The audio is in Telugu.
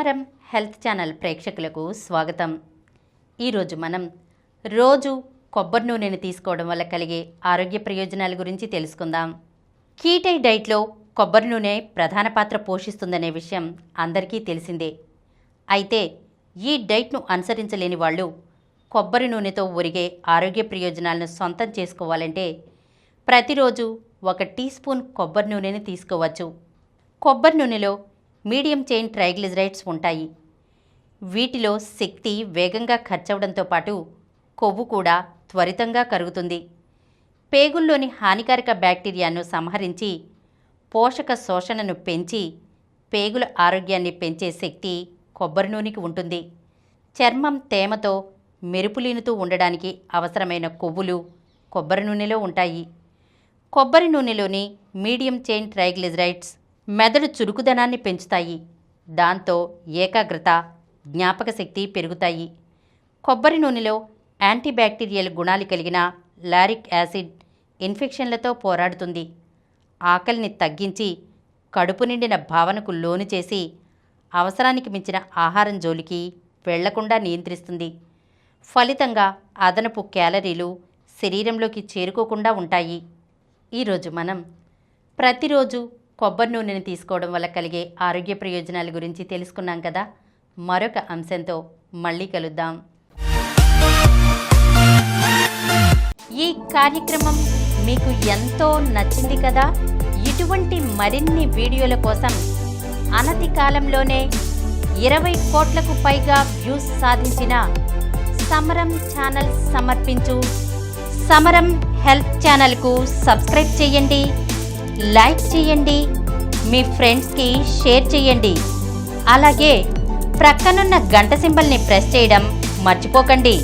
సమరం హెల్త్ ఛానల్ ప్రేక్షకులకు స్వాగతం. ఈరోజు మనం రోజు కొబ్బరి నూనెను తీసుకోవడం వల్ల కలిగే ఆరోగ్య ప్రయోజనాల గురించి తెలుసుకుందాం. కీటై డైట్లో కొబ్బరి నూనె ప్రధాన పాత్ర పోషిస్తుందనే విషయం అందరికీ తెలిసిందే. అయితే ఈ డైట్ను అనుసరించలేని వాళ్ళు కొబ్బరి నూనెతో ఒరిగే ఆరోగ్య ప్రయోజనాలను సొంతం చేసుకోవాలంటే ప్రతిరోజు 1 టీ స్పూన్ కొబ్బరి నూనెని తీసుకోవచ్చు. కొబ్బరి నూనెలో మీడియం చైన్ ట్రైగ్లిజరైడ్స్ ఉంటాయి. వీటిలో శక్తి వేగంగా ఖర్చవడంతో పాటు కొవ్వు కూడా త్వరితంగా కరుగుతుంది. పేగుల్లోని హానికారక బ్యాక్టీరియాను సంహరించి పోషక శోషణను పెంచి పేగుల ఆరోగ్యాన్ని పెంచే శక్తి కొబ్బరి నూనెకి ఉంటుంది. చర్మం తేమతో మెరుపులీనుతూ ఉండడానికి అవసరమైన కొవ్వులు కొబ్బరి నూనెలో ఉంటాయి. కొబ్బరి నూనెలోని మీడియం చైన్ ట్రైగ్లిజరైడ్స్ మెదడు చురుకుదనాన్ని పెంచుతాయి. దాంతో ఏకాగ్రత, జ్ఞాపక శక్తి పెరుగుతాయి. కొబ్బరి నూనెలో యాంటీబ్యాక్టీరియల్ గుణాలు కలిగిన లారిక్ యాసిడ్ ఇన్ఫెక్షన్లతో పోరాడుతుంది. ఆకలిని తగ్గించి కడుపు నిండిన భావనకు లోను చేసి అవసరానికి మించిన ఆహారం జోలికి వెళ్లకుండా నియంత్రిస్తుంది. ఫలితంగా అదనపు క్యాలరీలు శరీరంలోకి చేరుకోకుండా ఉంటాయి. ఈరోజు మనం ప్రతిరోజు కొబ్బరి నూనెను తీసుకోవడం వల్ల కలిగే ఆరోగ్య ప్రయోజనాల గురించి తెలుసుకున్నాం కదా. మరొక అంశంతో మళ్ళీ కలుద్దాం. ఈ కార్యక్రమం మీకు ఎంతో నచ్చింది కదా. ఇటువంటి మరిన్ని వీడియోల కోసం అనతి కాలంలోనే 20 కోట్లకు పైగా వ్యూస్ సాధించిన సమరం ఛానల్ సమర్పించు సమరం హెల్త్ ఛానల్కు సబ్స్క్రైబ్ చేయండి, లైక్ చేయండి, మీ ఫ్రెండ్స్కి షేర్ చేయండి. అలాగే ప్రక్కనున్న గంట సింబల్ని ప్రెస్ చేయడం మర్చిపోకండి.